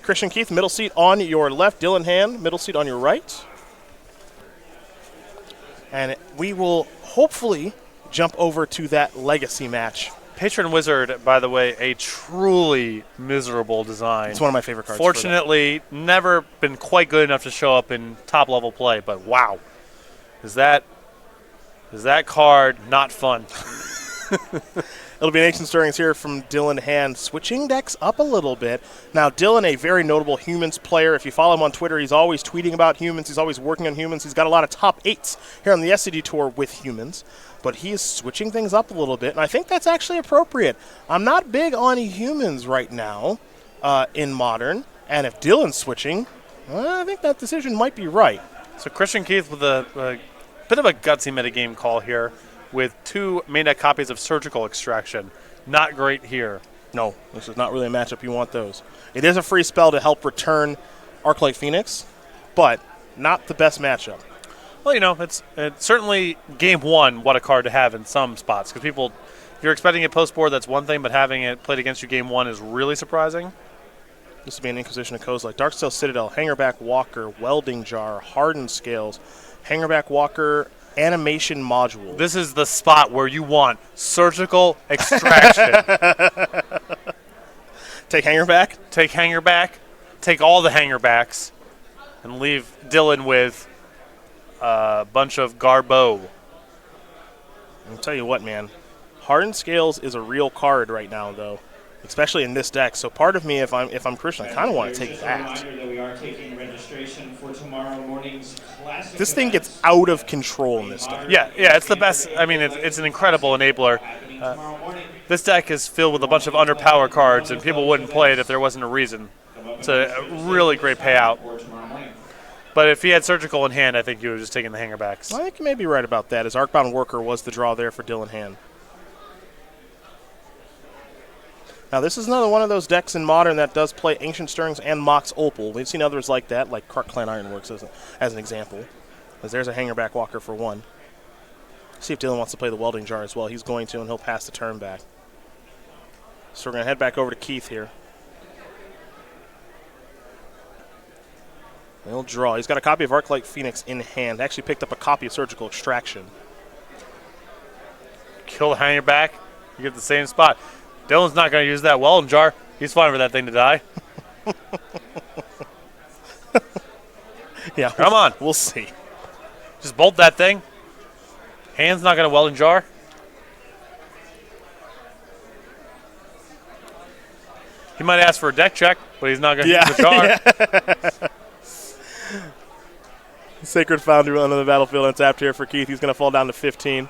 Christian Keith, middle seat on your left. Dylan Hand, middle seat on your right. And we will hopefully jump over to that legacy match. Patron Wizard, by the way, a truly miserable design. It's one of my favorite cards. Fortunately, never been quite good enough to show up in top-level play, but wow. Is that card not fun? It'll be an Ancient Stirrings here from Dylan Hand, switching decks up a little bit. Now, Dylan, a very notable Humans player. If you follow him on Twitter, he's always tweeting about Humans. He's always working on Humans. He's got a lot of top 8s here on the SCG Tour with Humans. But he is switching things up a little bit, and I think that's actually appropriate. I'm not big on Humans right now in Modern, and if Dylan's switching, I think that decision might be right. So Christian Keith with a bit of a gutsy metagame call here, with 2 main deck copies of Surgical Extraction. Not great here. No, this is not really a matchup you want those. It is a free spell to help return Arclight Phoenix, but not the best matchup. Well, you know, it's certainly game 1 what a card to have in some spots. Because people, if you're expecting it post-board, that's one thing, but having it played against you game 1 is really surprising. This would be an Inquisition of Codes like Darksteel Citadel, Hangerback Walker, Welding Jar, Hardened Scales, Hangerback Walker, Animation Module. This is the spot where you want Surgical Extraction. Take Hangerback? Take Hangerback. Take all the Hangerbacks. And leave Dylan with a bunch of Garbo. I'll tell you what, man. Hardened Scales is a real card right now, though, especially in this deck. So part of me, if I'm Christian, I kind of want to take that. This thing gets out of control in this deck. Yeah, it's the best. I mean, it's an incredible enabler. This deck is filled with a bunch of underpower cards, and people wouldn't play it if there wasn't a reason. It's a really great payout. But if he had Surgical in hand, I think he would have just taken the Hangerbacks. I think you may be right about that, as Arcbound Worker was the draw there for Dylan Hand. Now, this is another one of those decks in Modern that does play Ancient Stirrings and Mox Opal. We've seen others like that, like Krark Clan Ironworks as an example. As there's a Hangerback Walker for 1. See if Dylan wants to play the Welding Jar as well. He's going to, and he'll pass the turn back. So we're going to head back over to Keith here. He'll draw. He's got a copy of Arclight Phoenix in hand. Actually picked up a copy of Surgical Extraction. Kill the Hangerback. You get the same spot. Dylan's not going to use that Welding Jar. He's fine for that thing to die. Yeah, come on. We'll see. Just bolt that thing. Hand's not going to Welding Jar. He might ask for a deck check, but he's not going to use the jar. Yeah. Sacred Foundry on the battlefield untapped here for Keith. He's going to fall down to 15.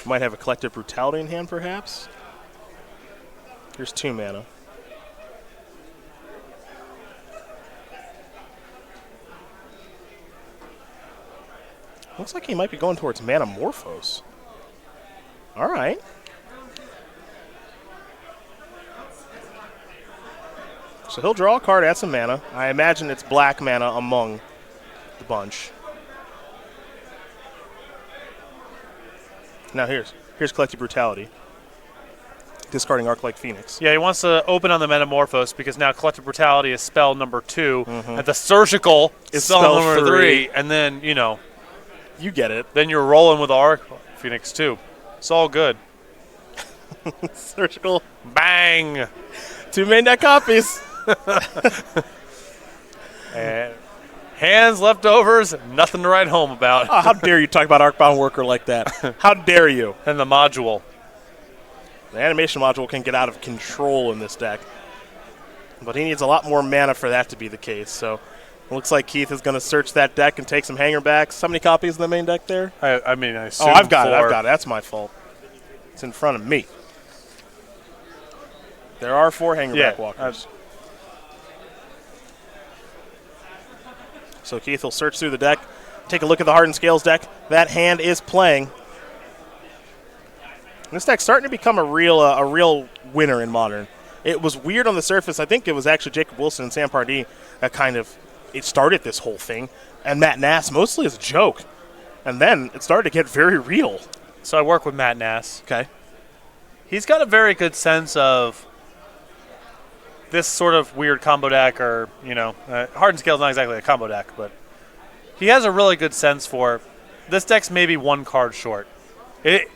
Might have a Collective Brutality in hand, perhaps. Here's 2 mana. Looks like he might be going towards Manamorphose. All right. So he'll draw a card, add some mana. I imagine it's black mana among the bunch. Now here's Collective Brutality. Discarding Arclight Phoenix. Yeah, he wants to open on the Metamorphose because now Collective Brutality is spell number 2, and the Surgical is spell number 3, and then, you know. You get it. Then you're rolling with Arclight Phoenix too. It's all good. Surgical. Bang! 2 main deck copies. And hands, leftovers, nothing to write home about. Oh, how dare you talk about Arcbound Worker like that? How dare you? And the module. The animation module can get out of control in this deck. But he needs a lot more mana for that to be the case. So it looks like Keith is going to search that deck and take some Hangerbacks. How many copies in the main deck there? I mean, I assume I've got 4. it. That's my fault. It's in front of me. There are 4 Hangerback Walkers. So Keith will search through the deck, take a look at the Hardened Scales deck. That hand is playing. This deck's starting to become a real winner in Modern. It was weird on the surface. I think it was actually Jacob Wilson and Sam Pardee that it started this whole thing, and Matt Nass mostly as a joke. And then it started to get very real. So I work with Matt Nass. Okay. He's got a very good sense of this sort of weird combo deck, or, Hardened Scale is not exactly a combo deck, but he has a really good sense for this deck's maybe one card short.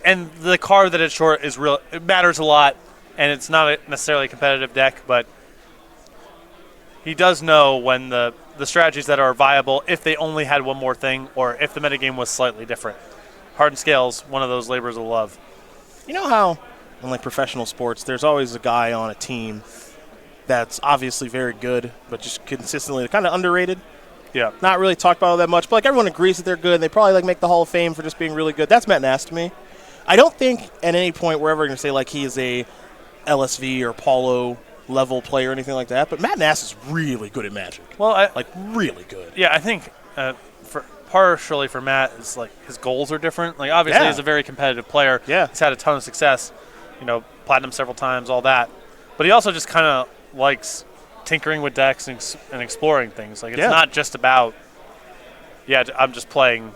And the card that it's short is real. It matters a lot, and it's not necessarily a competitive deck, but he does know when the strategies that are viable, if they only had one more thing, or if the metagame was slightly different. Hardened Scale's one of those labors of love. You know how, in like professional sports, there's always a guy on a team that's obviously very good, but just consistently kind of underrated? Yeah. Not really talked about all that much, but like everyone agrees that they're good, and they probably like make the Hall of Fame for just being really good. That's Matt Nass to me. I don't think at any point we're ever going to say like he is a LSV or Paulo level player or anything like that, but Matt Nass is really good at Magic. Well, really good. Yeah, I think partially for Matt is like his goals are different. Like obviously he's a very competitive player. Yeah. He's had a ton of success, platinum several times, all that. But he also just kind of likes tinkering with decks and exploring things. Like it's not just about I'm just playing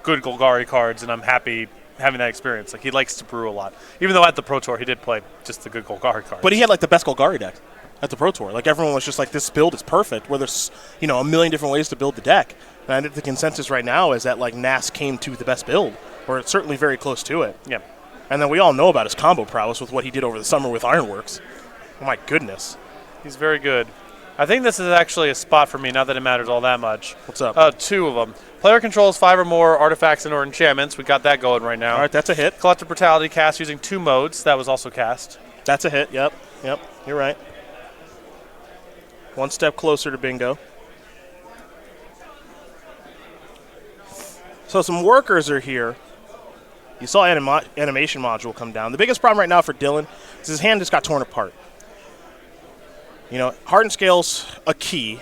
good Golgari cards and I'm happy having that experience. Like he likes to brew a lot. Even though at the Pro Tour he did play just the good Golgari cards. But he had like the best Golgari deck at the Pro Tour. Like everyone was just like, this build is perfect, where there's a million different ways to build the deck. And I think the consensus right now is that like Nass came to the best build, or it's certainly very close to it. Yeah. And then we all know about his combo prowess with what he did over the summer with Ironworks. Oh my goodness. He's very good. I think this is actually a spot for me, not that it matters all that much. What's up? 2 of them. Player controls 5 or more artifacts and or enchantments. We got that going right now. All right, that's a hit. Collective Brutality cast using 2 modes. That was also cast. That's a hit, yep. You're right. One step closer to bingo. So some workers are here. You saw animation module come down. The biggest problem right now for Dylan is his hand just got torn apart. Hardened Scale's a key,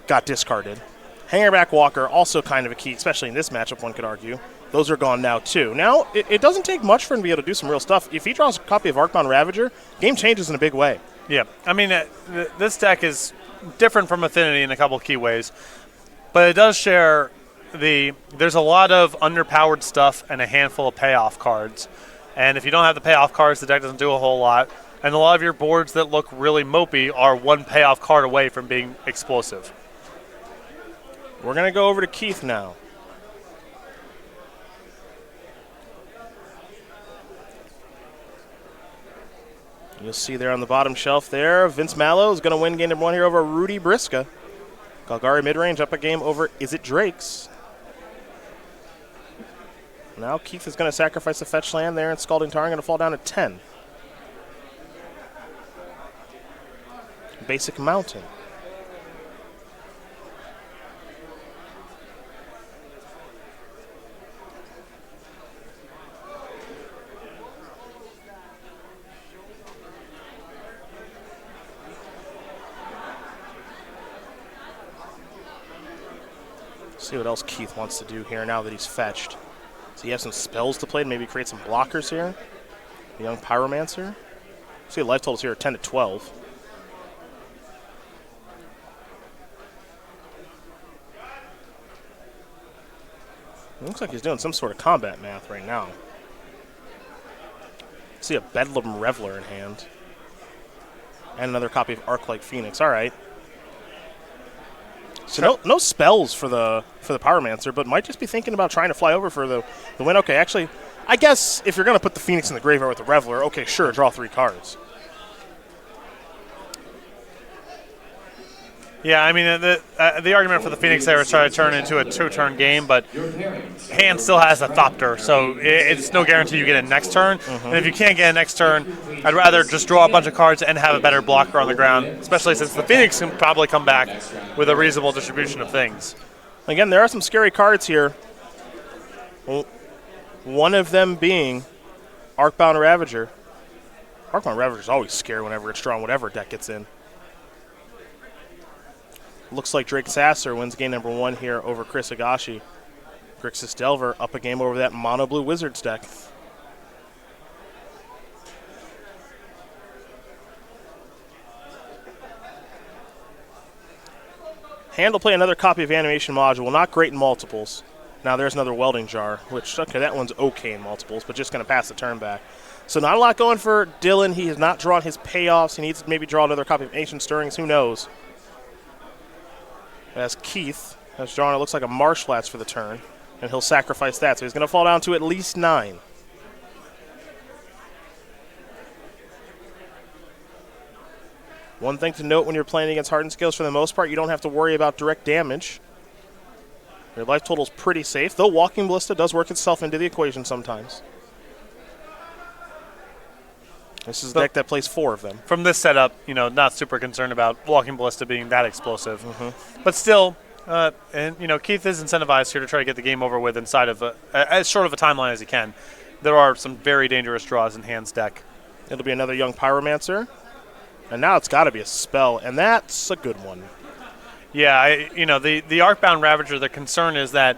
got discarded. Hangerback Walker, also kind of a key, especially in this matchup, one could argue. Those are gone now, too. Now, it doesn't take much for him to be able to do some real stuff. If he draws a copy of Arcbound Ravager, game changes in a big way. Yeah. I mean, this deck is different from Affinity in a couple of key ways, but it does share there's a lot of underpowered stuff and a handful of payoff cards. And if you don't have the payoff cards, the deck doesn't do a whole lot. And a lot of your boards that look really mopey are one payoff card away from being explosive. We're going to go over to Keith now. You'll see there on the bottom shelf there, Vince Mallow is going to win game number 1 here over Rudy Briksza. Golgari midrange up a game over Is It Drake's. Now Keith is going to sacrifice a fetch land there, and Scalding Tarn going to fall down to 10. Basic Mountain. See what else Keith wants to do here now that he's fetched. So he has some spells to play to maybe create some blockers here. The young Pyromancer. See life totals here are 10 to 12. It looks like he's doing some sort of combat math right now. See a Bedlam Reveler in hand. And another copy of Arclight Phoenix. All right. So no spells for the Pyromancer, but might just be thinking about trying to fly over for the win. Okay, actually, I guess if you're going to put the Phoenix in the graveyard with the Reveler, okay, sure, draw 3 cards. Yeah, I mean, the argument for the Phoenix there is trying to turn into a 2-turn game, but hand still has a Thopter, so it's no guarantee you get it next turn. And if you can't get it next turn, I'd rather just draw a bunch of cards and have a better blocker on the ground, especially since the Phoenix can probably come back with a reasonable distribution of things. Again, there are some scary cards here. One of them being Arcbound Ravager. Arcbound Ravager is always scary whenever it's drawn, whatever deck gets in. Looks like Drake Sasser wins game number 1 here over Chris Higashi. Grixis Delver up a game over that Mono Blue Wizards deck. Hand will play another copy of Animation Module. Not great in multiples. Now there's another welding jar, which, okay, that one's okay in multiples, but just going to pass the turn back. So not a lot going for Dylan. He has not drawn his payoffs. He needs to maybe draw another copy of Ancient Stirrings. Who knows? As Keith has drawn, it looks like a Marsh Flats for the turn, and he'll sacrifice that. So he's going to fall down to at least 9. One thing to note when you're playing against Hardened Scales, for the most part, you don't have to worry about direct damage. Your life total is pretty safe, though Walking Ballista does work itself into the equation sometimes. This is a deck that plays 4 of them. From this setup, not super concerned about Walking Ballista being that explosive. But still, Keith is incentivized here to try to get the game over with inside of as short of a timeline as he can. There are some very dangerous draws in Hand's deck. It'll be another Young Pyromancer. And now it's got to be a spell, and that's a good one. Yeah, the Arcbound Ravager, the concern is that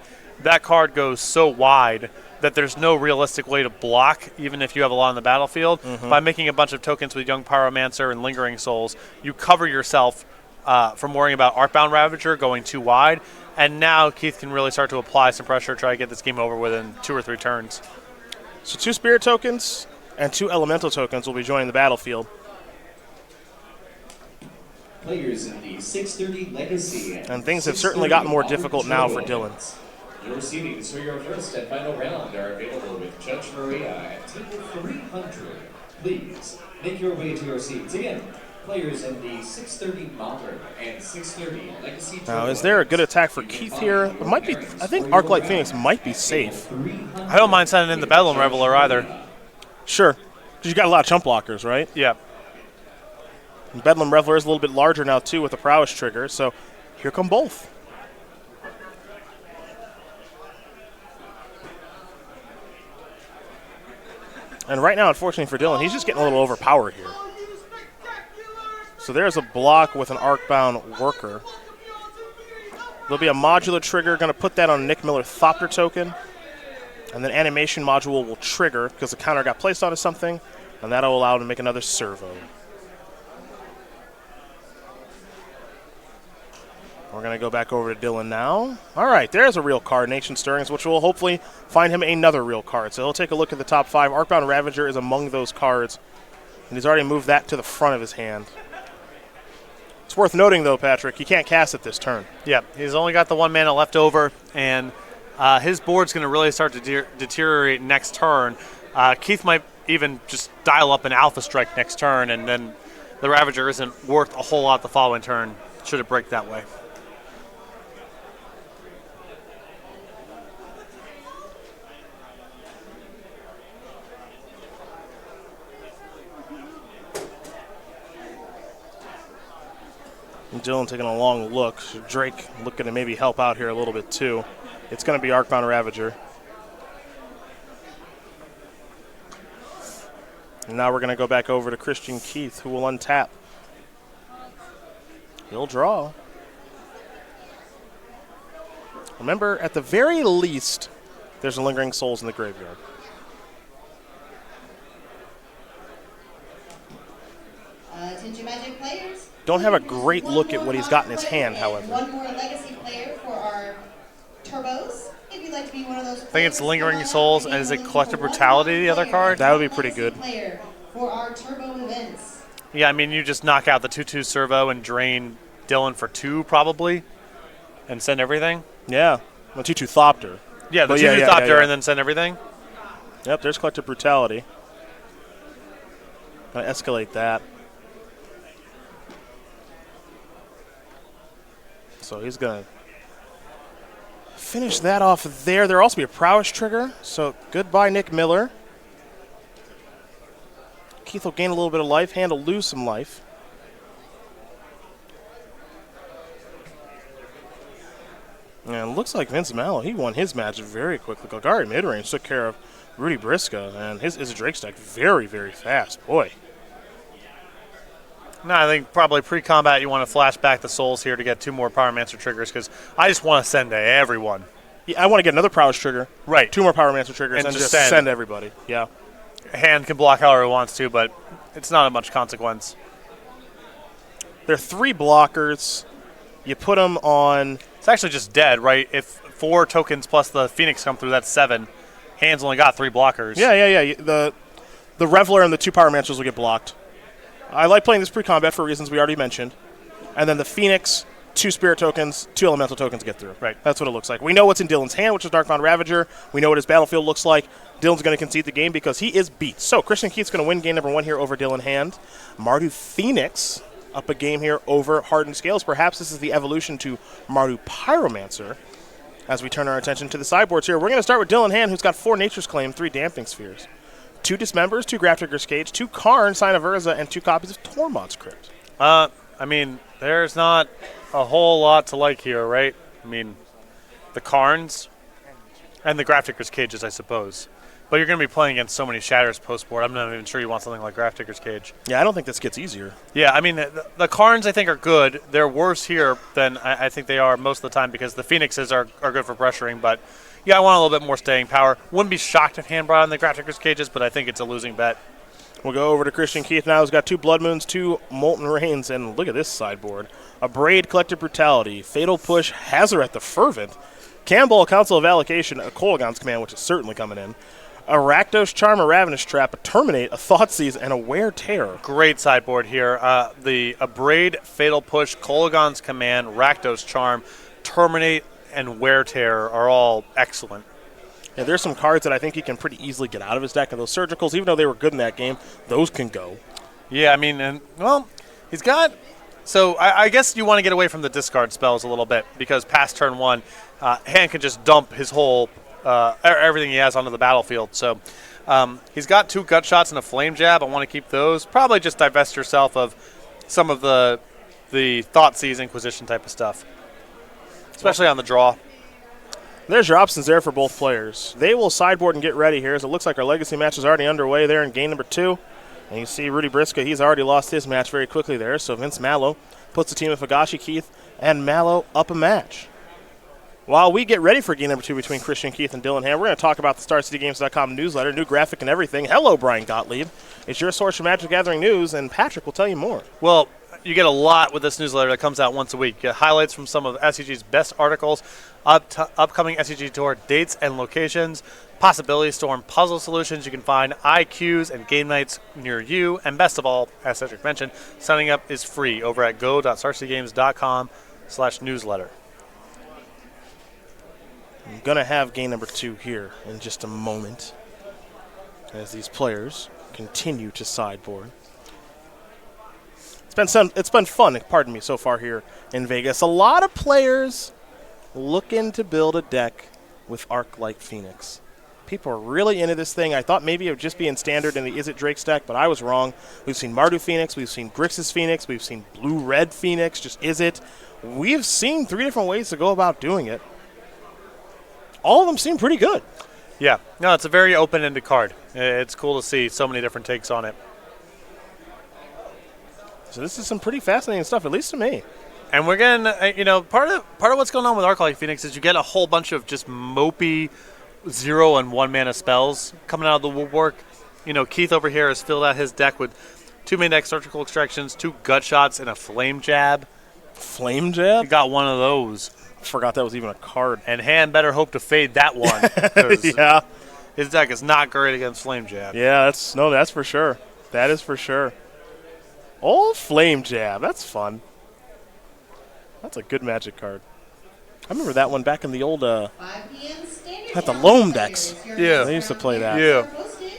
card goes so wide that there's no realistic way to block, even if you have a lot on the battlefield. By making a bunch of tokens with Young Pyromancer and Lingering Souls, you cover yourself from worrying about Arcbound Ravager going too wide, and now Keith can really start to apply some pressure, try to get this game over within 2 or 3 turns. So 2 Spirit tokens and 2 Elemental tokens will be joining the battlefield. Players in the 630 Legacy. And things have certainly gotten more difficult now for Dylan. Your seedings for your first and final round are available with Judge Maria at table 300. Please make your way to your seats. Again, players in the 630 Modern and 630 Legacy. Now, is there a good attack for Keith here? It might be. I think Arclight Phoenix might be safe. I don't mind sending in the Bedlam Reveler either. Sure, because you got a lot of chump blockers, right? Yeah. And Bedlam Reveler is a little bit larger now, too, with the Prowess trigger, so here come both. And right now, unfortunately for Dylan, he's just getting a little overpowered here. So there's a block with an Arcbound Worker. There'll be a modular trigger, going to put that on a Nick Miller Thopter token. And then Animation Module will trigger because the counter got placed onto something, and that'll allow him to make another servo. We're going to go back over to Dylan now. All right, there's a real card, Ancient Stirrings, which will hopefully find him another real card. So he'll take a look at the top 5. Arcbound Ravager is among those cards, and he's already moved that to the front of his hand. It's worth noting, though, Patrick, he can't cast it this turn. Yeah, he's only got the 1 mana left over, and his board's going to really start to deteriorate next turn. Keith might even just dial up an Alpha Strike next turn, and then the Ravager isn't worth a whole lot the following turn, should it break that way. And Dylan taking a long look. Drake looking to maybe help out here a little bit too. It's going to be Arcbound Ravager. And now we're going to go back over to Christian Keith, who will untap. He'll draw. Remember, at the very least, there's a Lingering Souls in the graveyard. Attention Magic players. Don't have a great look at what he's got in his hand, however. One more legacy player for our turbos. If you'd like to be one of those. I think it's Lingering Souls, and is it Collective Brutality, the other card? That would be pretty good. For our turbo events. Yeah, I mean, you just knock out the 2/2 servo and drain Dylan for 2, probably, and send everything. Yeah, the 2/2 Thopter. Yeah, the 2/2 Thopter and then send everything. Yep, there's Collective Brutality. Gonna escalate that. So he's going to finish that off there. There'll also be a Prowess trigger. So goodbye, Nick Miller. Keith will gain a little bit of life. Hand will lose some life. And it looks like Vince Mallow, he won his match very quickly. Golgari midrange took care of Rudy Briksza, and his Drake stack very, very fast. Boy. No, I think probably pre-combat you want to flash back the souls here to get 2 more Pyromancer triggers because I just want to send to everyone. Yeah, I want to get another Prowess trigger. Right. 2 more Pyromancer triggers and just send everybody. Yeah. Hand can block however it wants to, but it's not of much consequence. There are 3 blockers. You put them on. It's actually just dead, right? If 4 tokens plus the Phoenix come through, that's 7. Hand's only got 3 blockers. Yeah. The Reveler and the 2 Power Mantlers will get blocked. I like playing this pre-combat for reasons we already mentioned. And then the Phoenix, 2 Spirit tokens, 2 Elemental tokens get through. Right. That's what it looks like. We know what's in Dylan's hand, which is Darkbound Ravager. We know what his battlefield looks like. Dylan's going to concede the game because he is beat. So Christian Keith's going to win game number 1 here over Dylan Hand. Mardu Phoenix up a game here over Hardened Scales. Perhaps this is the evolution to Mardu Pyromancer. As we turn our attention to the sideboards here, we're going to start with Dylan Hand, who's got 4 Nature's Claim, 3 Damping Spheres, 2 Dismembers, 2 Grafdigger's Cage, 2 Karn, Sign of Urza, and 2 copies of Tormod's Crypt. I mean, there's not a whole lot to like here, right? I mean, the Karns and the Grafdigger's Cages, I suppose. But you're going to be playing against so many Shatters post-board. I'm not even sure you want something like Grafdigger's Cage. Yeah, I don't think this gets easier. Yeah, I mean, the Karns, I think, are good. They're worse here than I think they are most of the time because the Phoenixes are good for pressuring. But, yeah, I want a little bit more staying power. Wouldn't be shocked if hand brought in the Grafdigger's Cages, but I think it's a losing bet. We'll go over to Christian Keith now. He's got 2 Blood Moons, 2 Molten Rains, and look at this sideboard. A Braid, Collective Brutality, Fatal Push, Hazaret the Fervent, Campbell, Council of Allocation, a Kolaghan's Command, which is certainly coming in, a Rakdos Charm, a Ravenous Trap, a Terminate, a Thoughtseize, and a Wear Tear. Great sideboard here. The Abrade, Fatal Push, Kolaghan's Command, Rakdos Charm, Terminate, and Wear Tear are all excellent. Yeah, there's some cards that I think he can pretty easily get out of his deck, and those Surgicals, even though they were good in that game, those can go. Yeah, I mean, he's got... So I guess you want to get away from the discard spells a little bit because past turn 1, hand can just dump his whole... everything he has onto the battlefield. So he's got 2 Gut Shots and a Flame Jab. I want to keep those. Probably just divest yourself of some of the Thoughtseize Inquisition type of stuff, especially on the draw. There's your options there for both players. They will sideboard and get ready here as it looks like our Legacy match is already underway there in game number 2. And you see Rudy Briksza, he's already lost his match very quickly there. So Vince Mallow puts the team of Higashi, Keith, and Mallow up a match. While we get ready for game number 2 between Christian Keith and Dylan Hand, we're going to talk about the StarCityGames.com newsletter, new graphic and everything. Hello, Brian Gottlieb. It's your source for Magic Gathering news, and Patrick will tell you more. Well, you get a lot with this newsletter that comes out once a week. You get highlights from some of SCG's best articles, upcoming SCG Tour dates and locations, Possibility Storm puzzle solutions. You can find IQs and game nights near you. And best of all, as Cedric mentioned, signing up is free over at go.starcitygames.com/newsletter. I'm going to have game number 2 here in just a moment as these players continue to sideboard. It's been fun, pardon me, so far here in Vegas. A lot of players looking to build a deck with Arc-like Phoenix. People are really into this thing. I thought maybe it would just be in Standard in the Is It Drake's deck, but I was wrong. We've seen Mardu Phoenix, we've seen Briksza's Phoenix, we've seen Blue-Red Phoenix, just Is It. We've seen 3 different ways to go about doing it. All of them seem pretty good. Yeah, no, it's a very open-ended card. It's cool to see so many different takes on it. So this is some pretty fascinating stuff, at least to me. And we're getting, part of what's going on with Arc-like Phoenix is you get a whole bunch of just mopey 0 and 1 mana spells coming out of the woodwork. Keith over here has filled out his deck with 2 main deck Surgical Extractions, 2 Gut Shots, and a Flame Jab. Flame Jab? You got one of those. Forgot that was even a card. And hand better hope to fade that one. Yeah. His deck is not great against Flame Jab. Yeah, that's for sure. That is for sure. Oh, Flame Jab. That's fun. That's a good Magic card. I remember that one back in the old 5 p.m. Standard at the Challenge Loam players. decks. Your Yeah. next They used to round play players that. Yeah. are posted.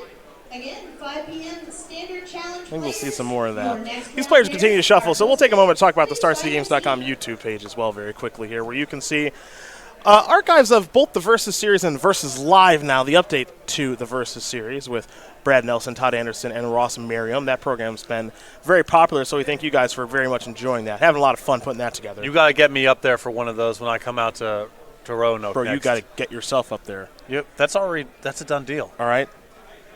Again, 5 p.m. Standard Challenge. I think we'll see players. some more of Your that. next These round players continue to shuffle, are so we'll take a moment to talk about the posted. StarCityGames.com YouTube page as well very quickly here, where you can see archives of both the Versus series and Versus Live now, the update to the Versus series with Brad Nelson, Todd Anderson, and Ross Merriam. That program's been very popular, so we thank you guys for very much enjoying that. Having a lot of fun putting that together. You got to get me up there for one of those when I come out to Roanoke Bro, next. you got to get yourself up there. Yep, that's a done deal. All right?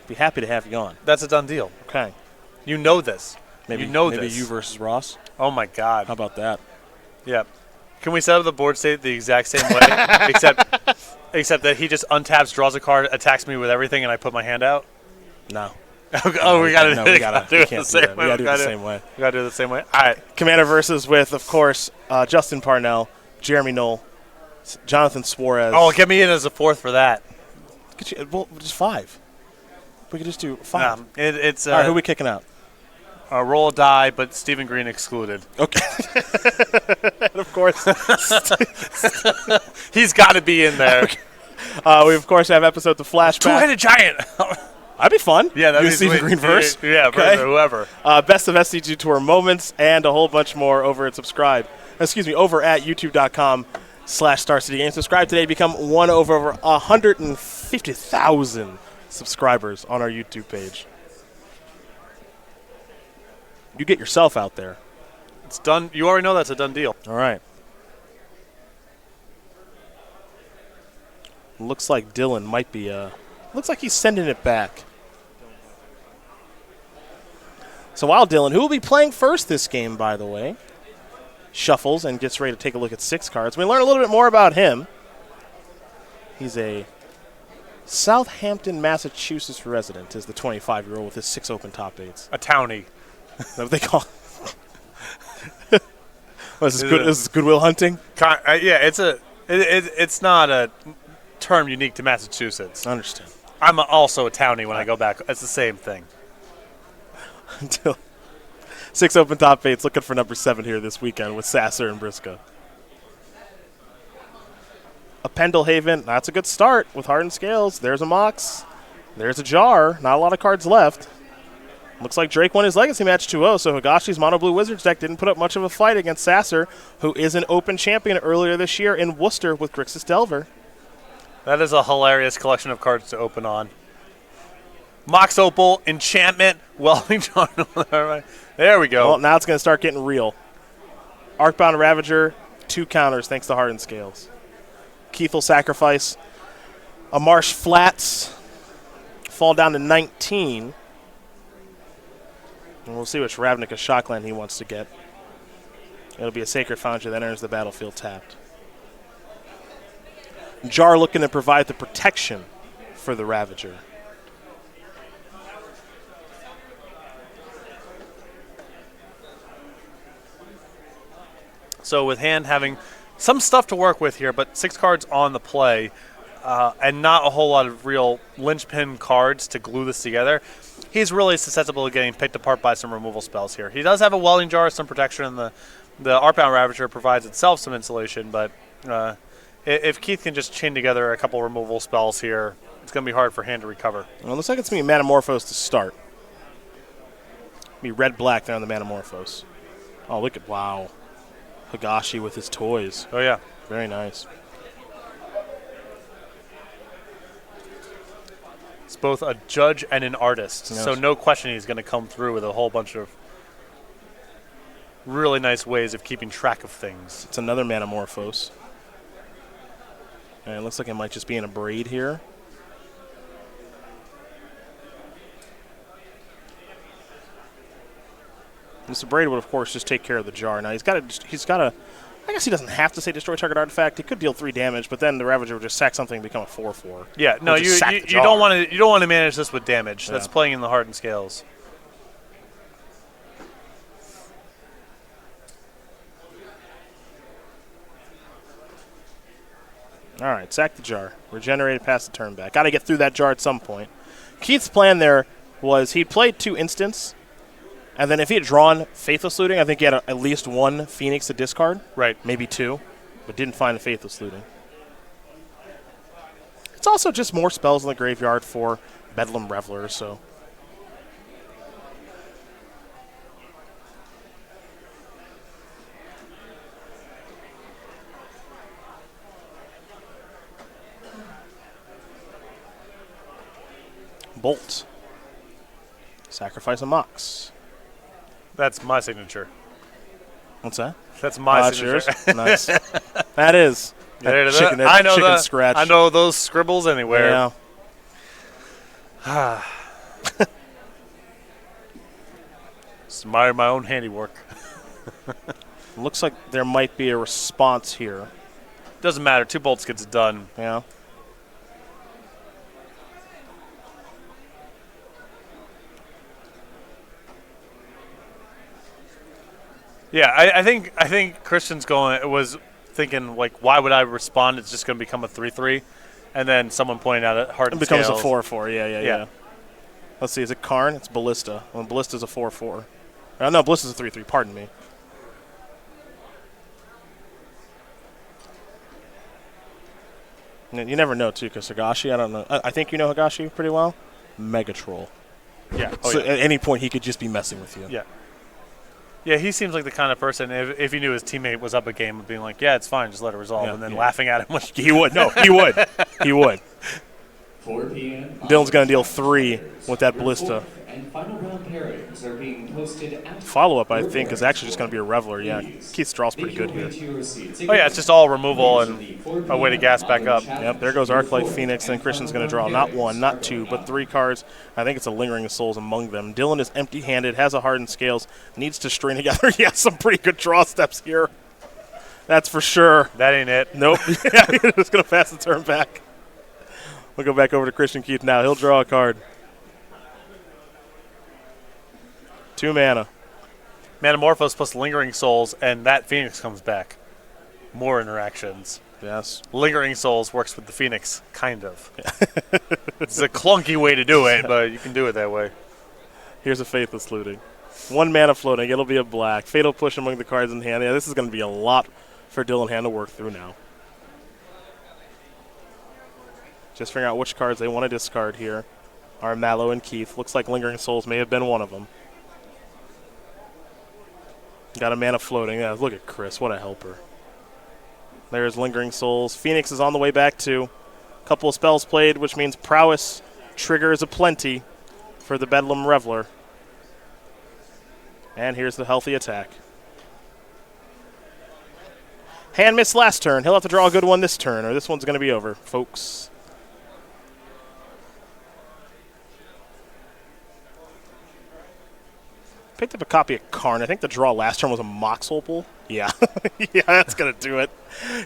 Be happy to have you on. That's a done deal. Okay. You know this. Maybe this. you versus Ross. Oh, my God. How about that? Yeah. Can we set up the board state the exact same way, except that he just untaps, draws a card, attacks me with everything, and I put my hand out? No. Oh, we got to no, do we it can't the do same that. way. We got to do it the same way. We got to do it the same way. All right. Commander versus with, of course, Justin Parnell, Jeremy Knoll, Jonathan Suarez. Oh, get me in as a fourth for that. Well, just 5. We could just do 5. It's All right, who are we kicking out? a roll of die, but Stephen Green excluded. Okay. And of course, He's got to be in there. Okay. We, of course, have episodes of Flashback. Two-headed giant. That'd be fun. Yeah, that'd Do be Stephen sweet. Green verse. Yeah, Okay. whoever. Best of SCG Tour moments and a whole bunch more over at over at youtube.com/Star City Games. Subscribe today. Become one of over 150,000 subscribers on our YouTube page. You get yourself out there. It's done. You already know that's a done deal. All right. Looks like Dylan might be looks like he's sending it back. So while Dylan, who will be playing first this game, by the way, shuffles and gets ready to take a look at 6 cards, we learn a little bit more about him. He's a Southampton, Massachusetts resident, is the 25-year-old with his 6 open top 8s. A townie. Is that what they call it? This is Goodwill Hunting? Yeah, it's not a term unique to Massachusetts. I understand. I'm also a townie when I go back. It's the same thing. Until 6 open top 8s, looking for number 7 here this weekend with Sasser and Briksza. A Pendelhaven, that's a good start with Hardened Scales. There's a Mox. There's a Jar. Not a lot of cards left. Looks like Drake won his Legacy match 2-0, so Higashi's Mono Blue Wizards deck didn't put up much of a fight against Sasser, who is an Open champion earlier this year in Worcester with Grixis Delver. That is a hilarious collection of cards to open on. Mox Opal, Enchantment, Wellington. There we go. Well, now it's going to start getting real. Arcbound Ravager, 2 counters thanks to Hardened Scales. Keith will sacrifice a Marsh Flats, fall down to 19. And we'll see which Ravnica Shockland he wants to get. It'll be a Sacred Foundry that enters the battlefield tapped. Jar looking to provide the protection for the Ravager. So with hand having some stuff to work with here, but 6 cards on the play, and not a whole lot of real linchpin cards to glue this together, he's really susceptible to getting picked apart by some removal spells here. He does have a Welling Jar, some protection, and the Arcbound Ravager provides itself some insulation, but if Keith can just chain together a couple removal spells here, it's going to be hard for hand to recover. Well, it looks like it's going to be Manamorphose to start. Be red-black there on the Manamorphose. Oh, look at, wow. Higashi with his toys. Oh, yeah. Very nice. It's both a judge and an artist, Yes. so no question he's going to come through with a whole bunch of really nice ways of keeping track of things. It's another Manamorphose. And it looks like it might just be in a braid here. Mr. Braid would, of course, just take care of the Jar. Now, he's got to, I guess he doesn't have to say destroy target artifact. He could deal 3 damage, but then the Ravager would just sack something and become a 4/4. Yeah, no, Or just sack you the Jar. don't want to manage this with damage. Yeah. That's playing in the Hardened Scales. All right, sack the Jar. Regenerated past the turn back. Got to get through that Jar at some point. Keith's plan there was he played 2 instants, and then if he had drawn Faithless Looting, I think he had at least 1 Phoenix to discard. Right. Maybe 2, but didn't find a Faithless Looting. It's also just more spells in the graveyard for Bedlam Reveler, so. Bolt. Sacrifice a Mox. That's my signature. What's that? That's my That's signature. yours? Nice. That is. There it is. Chicken, I know chicken that. scratch. I know those scribbles anywhere. Yeah. It's my own handiwork. Looks like there might be a response here. Doesn't matter. 2 bolts gets it done. Yeah. Yeah, I think Christian's was thinking, like, why would I respond? It's just going to become a 3-3. And then someone pointed out at Heart It and becomes Scales. a 4-4. Yeah. Let's see. Is it Karn? It's Ballista. Well, Ballista's a 4-4. No, Ballista's a 3-3. Pardon me. You never know, too, because Higashi, I don't know. I think you know Higashi pretty well. Mega troll. Yeah. So at any point, he could just be messing with you. Yeah. Yeah, he seems like the kind of person, if he knew his teammate was up a game, being like, yeah, it's fine, just let it resolve, and then laughing at him. He would. No, he would. He would. 4 p.m. Dylan's going to deal 3 with that Ballista. And final round pairings are being posted at Follow-up, I think, is actually just going to be a Reveler. Yeah, Keith's draw's pretty good here. Oh, yeah, it's just all removal and a way to gas back up. Yep, there goes Arclight Phoenix, and Christian's going to draw not 1, not 2, but 3 cards. I think it's a Lingering Souls among them. Dylan is empty-handed, has a Hardened Scales, needs to string together. He has some pretty good draw steps here. That's for sure. That ain't it. Nope. Yeah, he's just going to pass the turn back. We'll go back over to Christian Keith now. He'll draw a card. 2 mana. Manamorphose plus Lingering Souls, and that Phoenix comes back. More interactions. Yes. Lingering Souls works with the Phoenix, kind of. It's a clunky way to do it, but you can do it that way. Here's a Faithless Looting. 1 mana floating. It'll be a black. Fatal Push among the cards in hand. Yeah, this is going to be a lot for Dylan Hand to work through now. Just figuring out which cards they want to discard here are Mallow and Keith. Looks like Lingering Souls may have been one of them. Got a mana floating. Yeah, look at Chris. What a helper. There's Lingering Souls. Phoenix is on the way back too. Couple of spells played, which means Prowess triggers aplenty for the Bedlam Reveler. And here's the healthy attack. Hand missed last turn. He'll have to draw a good one this turn, or this one's going to be over, folks. Picked up a copy of Karn. I think the draw last turn was a Mox Opal. Yeah. Yeah, that's going to do it.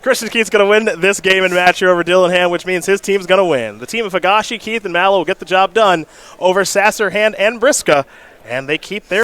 Christian Keith's going to win this game and match here over Dylan Hand, which means his team's going to win. The team of Higashi, Keith, and Mallow will get the job done over Sasser, Hand, and Briksza, and they keep their